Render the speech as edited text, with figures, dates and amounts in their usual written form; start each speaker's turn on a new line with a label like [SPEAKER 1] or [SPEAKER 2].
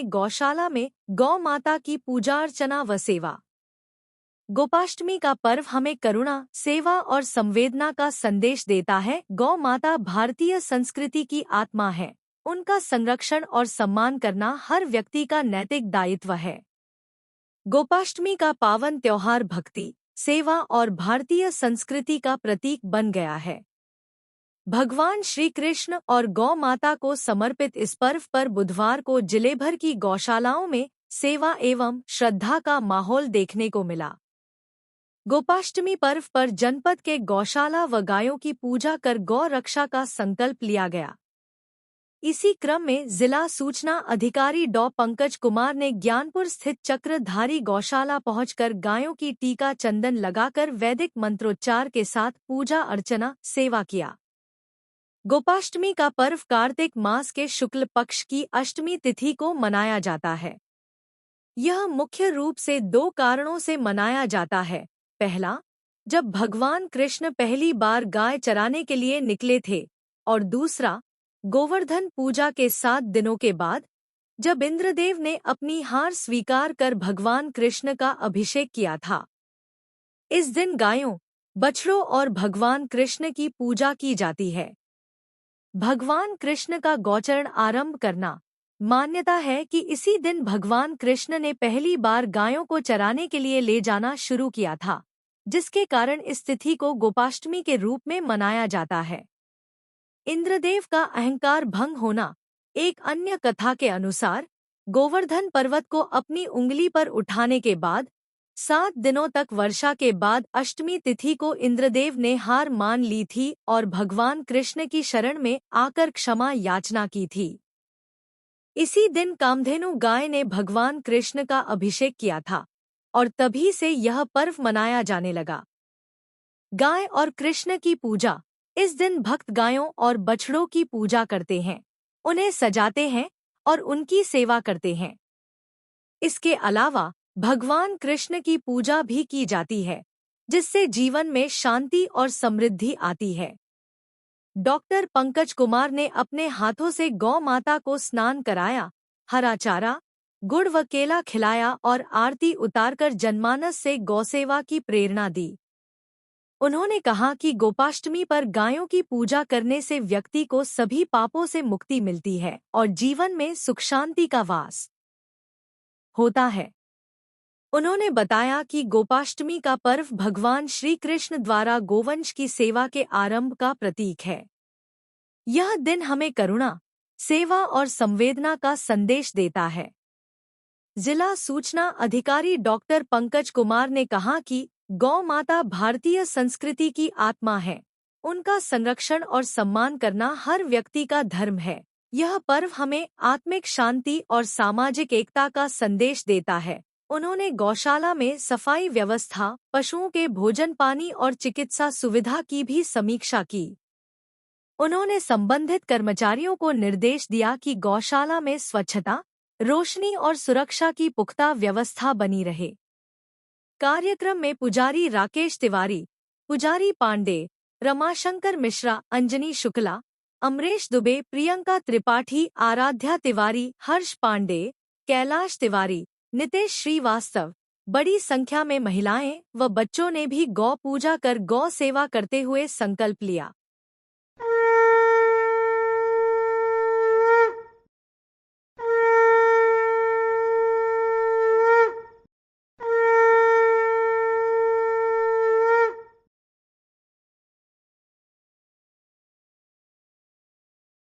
[SPEAKER 1] में गौशाला में गौ माता की पूजा अर्चना व सेवा। गोपाष्टमी का पर्व हमें करुणा, सेवा और संवेदना का संदेश देता है। गौ माता भारतीय संस्कृति की आत्मा है। उनका संरक्षण और सम्मान करना हर व्यक्ति का नैतिक दायित्व है। गोपाष्टमी का पावन त्योहार भक्ति, सेवा और भारतीय संस्कृति का प्रतीक बन गया है। भगवान श्री कृष्ण और गौ माता को समर्पित इस पर्व पर बुधवार को जिले भर की गौशालाओं में सेवा एवं श्रद्धा का माहौल देखने को मिला। गोपाष्टमी पर्व पर जनपद के गौशाला व गायों की पूजा कर गौ रक्षा का संकल्प लिया गया। इसी क्रम में जिला सूचना अधिकारी डॉ पंकज कुमार ने ज्ञानपुर स्थित चक्रधारी गौशाला पहुंचकर गायों की टीका चंदन लगाकर वैदिक मंत्रोच्चार के साथ पूजा अर्चना सेवा किया। गोपाष्टमी का पर्व कार्तिक मास के शुक्ल पक्ष की अष्टमी तिथि को मनाया जाता है। यह मुख्य रूप से 2 कारणों से मनाया जाता है। पहला, जब भगवान कृष्ण पहली बार गाय चराने के लिए निकले थे, और दूसरा, गोवर्धन पूजा के 7 दिनों के बाद, जब इंद्रदेव ने अपनी हार स्वीकार कर भगवान कृष्ण का अभिषेक किया था। इस दिन गायों, बछड़ों और भगवान कृष्ण की पूजा की जाती है। भगवान कृष्ण का गौचरण आरंभ करना। मान्यता है कि इसी दिन भगवान कृष्ण ने पहली बार गायों को चराने के लिए ले जाना शुरू किया था, जिसके कारण इस तिथि को गोपाष्टमी के रूप में मनाया जाता है। इंद्रदेव का अहंकार भंग होना। एक अन्य कथा के अनुसार गोवर्धन पर्वत को अपनी उंगली पर उठाने के बाद 7 दिनों तक वर्षा के बाद अष्टमी तिथि को इंद्रदेव ने हार मान ली थी और भगवान कृष्ण की शरण में आकर क्षमा याचना की थी। इसी दिन कामधेनु गाय ने भगवान कृष्ण का अभिषेक किया था और तभी से यह पर्व मनाया जाने लगा। गाय और कृष्ण की पूजा। इस दिन भक्त गायों और बछड़ों की पूजा करते हैं, उन्हें सजाते हैं और उनकी सेवा करते हैं। इसके अलावा भगवान कृष्ण की पूजा भी की जाती है, जिससे जीवन में शांति और समृद्धि आती है। डॉक्टर पंकज कुमार ने अपने हाथों से गौ माता को स्नान कराया, हरा चारा, गुड़ व केला खिलाया और आरती उतारकर जनमानस से गौसेवा की प्रेरणा दी। उन्होंने कहा कि गोपाष्टमी पर गायों की पूजा करने से व्यक्ति को सभी पापों से मुक्ति मिलती है और जीवन में सुख शांति का वास होता है। उन्होंने बताया कि गोपाष्टमी का पर्व भगवान श्री कृष्ण द्वारा गोवंश की सेवा के आरंभ का प्रतीक है। यह दिन हमें करुणा, सेवा और संवेदना का संदेश देता है। जिला सूचना अधिकारी डॉक्टर पंकज कुमार ने कहा कि गौ माता भारतीय संस्कृति की आत्मा है। उनका संरक्षण और सम्मान करना हर व्यक्ति का धर्म है। यह पर्व हमें आत्मिक शांति और सामाजिक एकता का संदेश देता है। उन्होंने गौशाला में सफाई व्यवस्था, पशुओं के भोजन पानी और चिकित्सा सुविधा की भी समीक्षा की। उन्होंने संबंधित कर्मचारियों को निर्देश दिया कि गौशाला में स्वच्छता, रोशनी और सुरक्षा की पुख्ता व्यवस्था बनी रहे। कार्यक्रम में पुजारी राकेश तिवारी, पुजारी पांडे, रमाशंकर मिश्रा, अंजनी शुक्ला, अमरेश दुबे, प्रियंका त्रिपाठी, आराध्या तिवारी, हर्ष पांडे, कैलाश तिवारी, नितेश श्रीवास्तव, बड़ी संख्या में महिलाएं व बच्चों ने भी गौ पूजा कर गौ सेवा करते हुए संकल्प लिया।